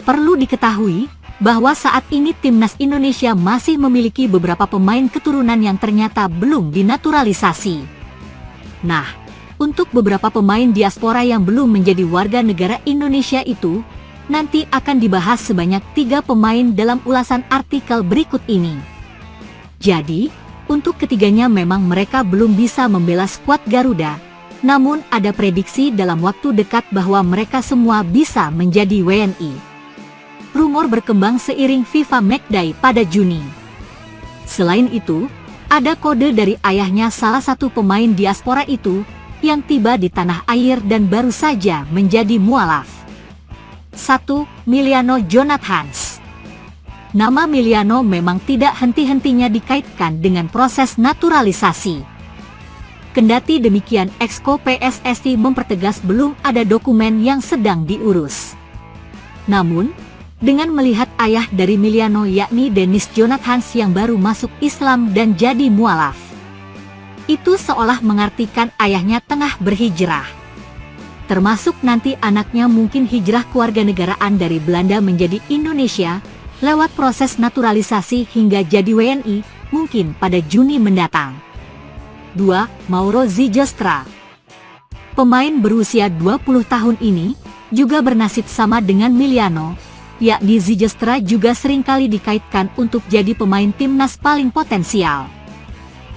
Perlu diketahui bahwa saat ini timnas Indonesia masih memiliki beberapa pemain keturunan yang ternyata belum dinaturalisasi. Nah, untuk beberapa pemain diaspora yang belum menjadi warga negara Indonesia itu, nanti akan dibahas sebanyak 3 pemain dalam ulasan artikel berikut ini. Jadi, untuk ketiganya memang mereka belum bisa membela skuad Garuda, namun ada prediksi dalam waktu dekat bahwa mereka semua bisa menjadi WNI. Rumor berkembang seiring FIFA Matchday pada Juni. Selain itu, ada kode dari ayahnya salah satu pemain diaspora itu yang tiba di tanah air dan baru saja menjadi mualaf. 1. Miliano Jonathans. Nama Miliano memang tidak henti-hentinya dikaitkan dengan proses naturalisasi. Kendati demikian, Exco PSSI mempertegas belum ada dokumen yang sedang diurus. Namun, dengan melihat ayah dari Miliano yakni Dennis Jonathans yang baru masuk Islam dan jadi mualaf, itu seolah mengartikan ayahnya tengah berhijrah. Termasuk nanti anaknya mungkin hijrah kewarganegaraan dari Belanda menjadi Indonesia lewat proses naturalisasi hingga jadi WNI mungkin pada Juni mendatang. 2. Mauro Zijostra. Pemain berusia 20 tahun ini juga bernasib sama dengan Miliano, yakni Zijostra juga seringkali dikaitkan untuk jadi pemain timnas paling potensial.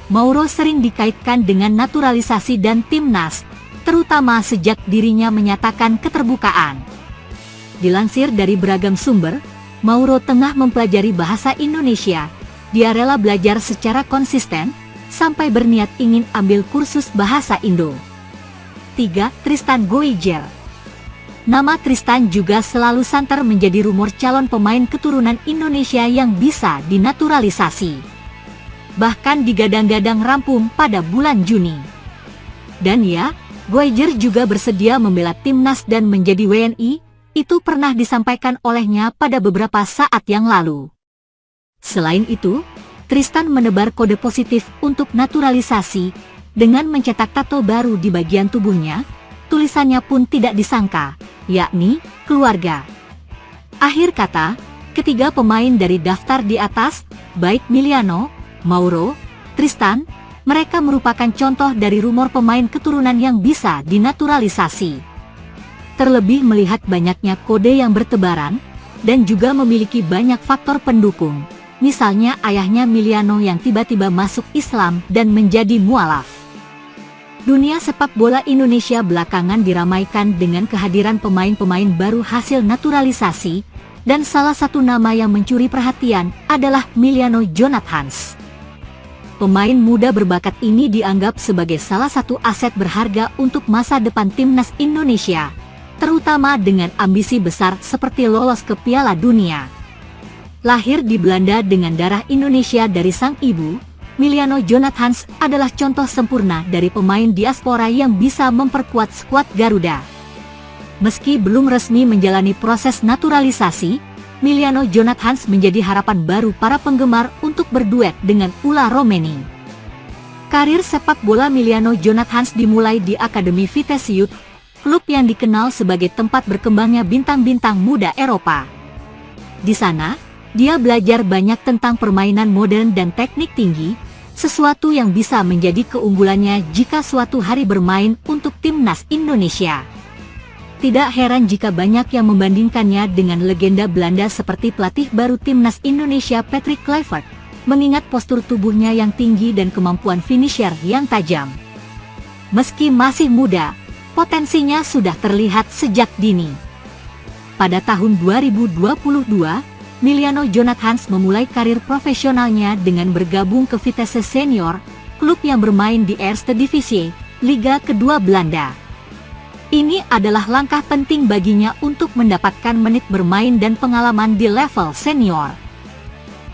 Mauro sering dikaitkan dengan naturalisasi dan timnas, terutama sejak dirinya menyatakan keterbukaan. Dilansir dari beragam sumber, Mauro tengah mempelajari bahasa Indonesia. Dia rela belajar secara konsisten, sampai berniat ingin ambil kursus bahasa Indo. 3. Tristan Goijer. Nama Tristan juga selalu santer menjadi rumor calon pemain keturunan Indonesia yang bisa dinaturalisasi. Bahkan digadang-gadang rampung pada bulan Juni. Dan ya, Goijer juga bersedia membela timnas dan menjadi WNI, itu pernah disampaikan olehnya pada beberapa saat yang lalu. Selain itu, Tristan menebar kode positif untuk naturalisasi dengan mencetak tato baru di bagian tubuhnya. Tulisannya pun tidak disangka, yakni keluarga. Akhir kata, ketiga pemain dari daftar di atas, baik Miliano, Mauro, Tristan, mereka merupakan contoh dari rumor pemain keturunan yang bisa dinaturalisasi. Terlebih melihat banyaknya kode yang bertebaran, dan juga memiliki banyak faktor pendukung, misalnya ayahnya Miliano yang tiba-tiba masuk Islam dan menjadi mualaf. Dunia sepak bola Indonesia belakangan diramaikan dengan kehadiran pemain-pemain baru hasil naturalisasi, dan salah satu nama yang mencuri perhatian adalah Miliano Jonathans. Pemain muda berbakat ini dianggap sebagai salah satu aset berharga untuk masa depan timnas Indonesia, terutama dengan ambisi besar seperti lolos ke Piala Dunia. Lahir di Belanda dengan darah Indonesia dari sang ibu, Miliano Jonathans adalah contoh sempurna dari pemain diaspora yang bisa memperkuat skuad Garuda. Meski belum resmi menjalani proses naturalisasi, Miliano Jonathans menjadi harapan baru para penggemar untuk berduet dengan Ula Romeni. Karir sepak bola Miliano Jonathans dimulai di Akademi Vitesse Youth, klub yang dikenal sebagai tempat berkembangnya bintang-bintang muda Eropa. Di sana, dia belajar banyak tentang permainan modern dan teknik tinggi, sesuatu yang bisa menjadi keunggulannya jika suatu hari bermain untuk timnas Indonesia. Tidak heran jika banyak yang membandingkannya dengan legenda Belanda seperti pelatih baru timnas Indonesia Patrick Kluivert, mengingat postur tubuhnya yang tinggi dan kemampuan finisher yang tajam. Meski masih muda, potensinya sudah terlihat sejak dini. Pada tahun 2022, Miliano Jonathans memulai karir profesionalnya dengan bergabung ke Vitesse Senior, klub yang bermain di Eerste Divisie, Liga kedua Belanda. Ini adalah langkah penting baginya untuk mendapatkan menit bermain dan pengalaman di level senior.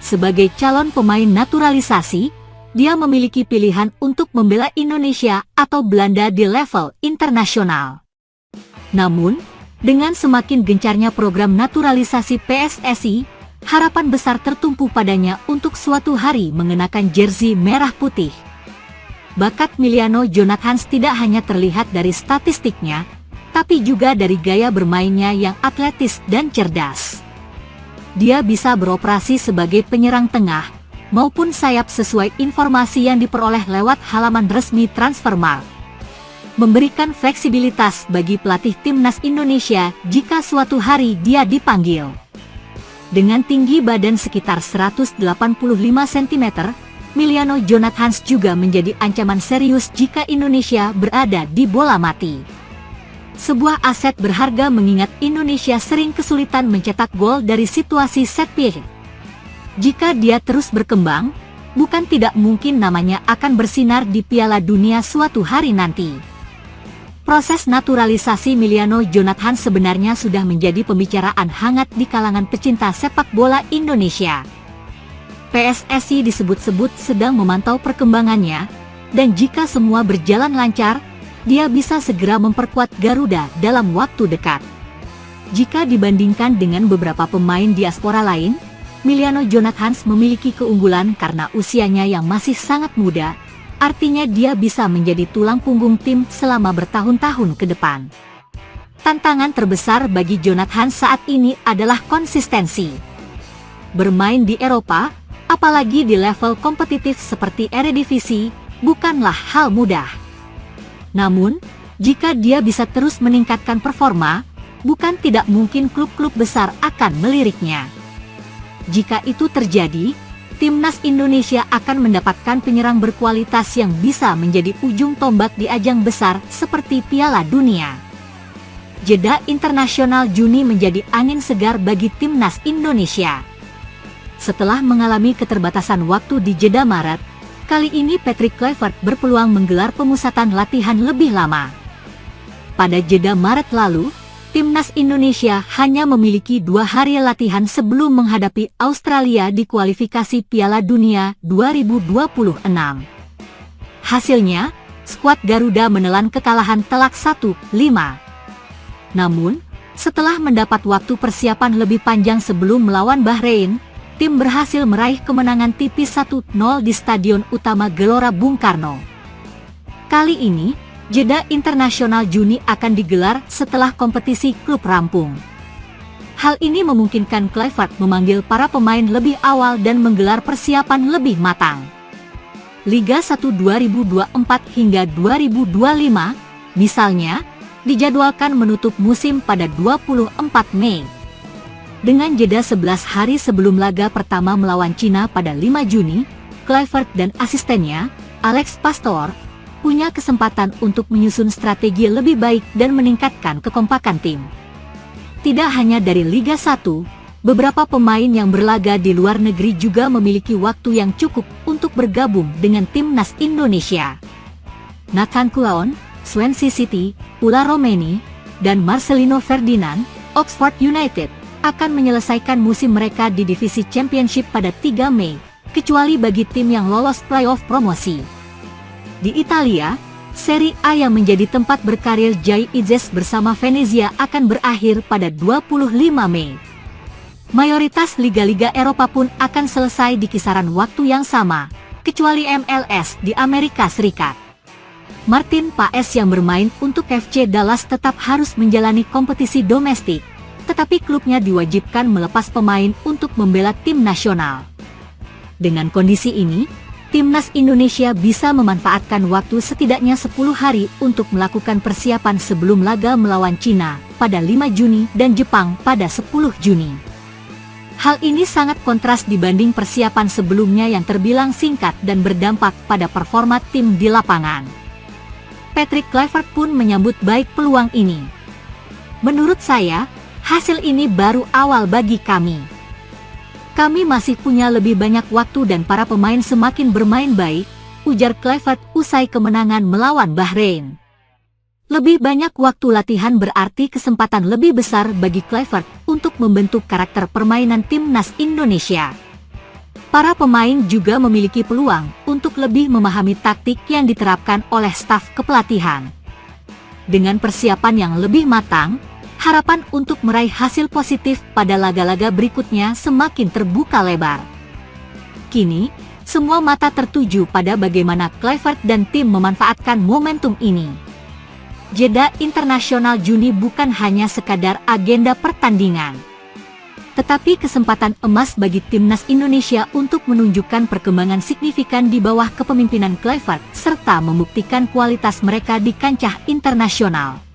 Sebagai calon pemain naturalisasi, dia memiliki pilihan untuk membela Indonesia atau Belanda di level internasional. Namun, dengan semakin gencarnya program naturalisasi PSSI, harapan besar tertumpu padanya untuk suatu hari mengenakan jersey merah putih. Bakat Miliano Jonathans tidak hanya terlihat dari statistiknya, tapi juga dari gaya bermainnya yang atletis dan cerdas. dia bisa beroperasi sebagai penyerang tengah maupun sayap sesuai informasi yang diperoleh lewat halaman resmi Transfermarkt, memberikan fleksibilitas bagi pelatih timnas Indonesia jika suatu hari dia dipanggil. Dengan tinggi badan sekitar 185 cm, Emiliano Jonathans juga menjadi ancaman serius jika Indonesia berada di bola mati. Sebuah aset berharga mengingat Indonesia sering kesulitan mencetak gol dari situasi set piece. Jika dia terus berkembang, bukan tidak mungkin namanya akan bersinar di Piala Dunia suatu hari nanti. Proses naturalisasi Emiliano Jonathans sebenarnya sudah menjadi pembicaraan hangat di kalangan pecinta sepak bola Indonesia. PSSI disebut-sebut sedang memantau perkembangannya, dan jika semua berjalan lancar, dia bisa segera memperkuat Garuda dalam waktu dekat. Jika dibandingkan dengan beberapa pemain diaspora lain, Emiliano Jonathans memiliki keunggulan karena usianya yang masih sangat muda, artinya dia bisa menjadi tulang punggung tim selama bertahun-tahun ke depan. Tantangan terbesar bagi Jonathans saat ini adalah konsistensi. Bermain di Eropa, apalagi di level kompetitif seperti Eredivisie, bukanlah hal mudah. Namun, jika dia bisa terus meningkatkan performa, bukan tidak mungkin klub-klub besar akan meliriknya. Jika itu terjadi, timnas Indonesia akan mendapatkan penyerang berkualitas yang bisa menjadi ujung tombak di ajang besar seperti Piala Dunia. Jeda internasional Juni menjadi angin segar bagi timnas Indonesia. Setelah mengalami keterbatasan waktu di jeda Maret, kali ini Patrick Kluivert berpeluang menggelar pemusatan latihan lebih lama. Pada jeda Maret lalu, timnas Indonesia hanya memiliki 2 hari latihan sebelum menghadapi Australia di kualifikasi Piala Dunia 2026. Hasilnya, skuad Garuda menelan kekalahan telak 1-5. Namun, setelah mendapat waktu persiapan lebih panjang sebelum melawan Bahrain, tim berhasil meraih kemenangan tipis 1-0 di Stadion Utama Gelora Bung Karno. Kali ini, jeda internasional Juni akan digelar setelah kompetisi klub rampung. Hal ini memungkinkan Kluivert memanggil para pemain lebih awal dan menggelar persiapan lebih matang. Liga 1 2024 hingga 2025, misalnya, dijadwalkan menutup musim pada 24 Mei. Dengan jeda 11 hari sebelum laga pertama melawan Cina pada 5 Juni, Kluivert dan asistennya, Alex Pastoor, punya kesempatan untuk menyusun strategi lebih baik dan meningkatkan kekompakan tim. Tidak hanya dari Liga 1, beberapa pemain yang berlaga di luar negeri juga memiliki waktu yang cukup untuk bergabung dengan timnas Indonesia. Nathan Coulon, Swansea City, Ula Romeni, dan Marcelino Ferdinand, Oxford United, akan menyelesaikan musim mereka di divisi Championship pada 3 Mei, kecuali bagi tim yang lolos playoff promosi. Di Italia, Serie A yang menjadi tempat berkarir Jai Izzes bersama Venezia akan berakhir pada 25 Mei. Mayoritas liga-liga Eropa pun akan selesai di kisaran waktu yang sama, kecuali MLS di Amerika Serikat. Martin Paes yang bermain untuk FC Dallas tetap harus menjalani kompetisi domestik, tetapi klubnya diwajibkan melepas pemain untuk membela tim nasional. Dengan kondisi ini, timnas Indonesia bisa memanfaatkan waktu setidaknya 10 hari untuk melakukan persiapan sebelum laga melawan Cina pada 5 Juni dan Jepang pada 10 Juni. Hal ini sangat kontras dibanding persiapan sebelumnya yang terbilang singkat dan berdampak pada performa tim di lapangan. Patrick Kluivert pun menyambut baik peluang ini. Menurut saya, hasil ini baru awal bagi kami. Kami masih punya lebih banyak waktu dan para pemain semakin bermain baik, ujar Kluivert usai kemenangan melawan Bahrain. Lebih banyak waktu latihan berarti kesempatan lebih besar bagi Kluivert untuk membentuk karakter permainan timnas Indonesia. Para pemain juga memiliki peluang untuk lebih memahami taktik yang diterapkan oleh staf kepelatihan. Dengan persiapan yang lebih matang, harapan untuk meraih hasil positif pada laga-laga berikutnya semakin terbuka lebar. Kini, semua mata tertuju pada bagaimana Kluivert dan tim memanfaatkan momentum ini. Jeda internasional Juni bukan hanya sekadar agenda pertandingan. tetapi kesempatan emas bagi timnas Indonesia untuk menunjukkan perkembangan signifikan di bawah kepemimpinan Kluivert serta membuktikan kualitas mereka di kancah internasional.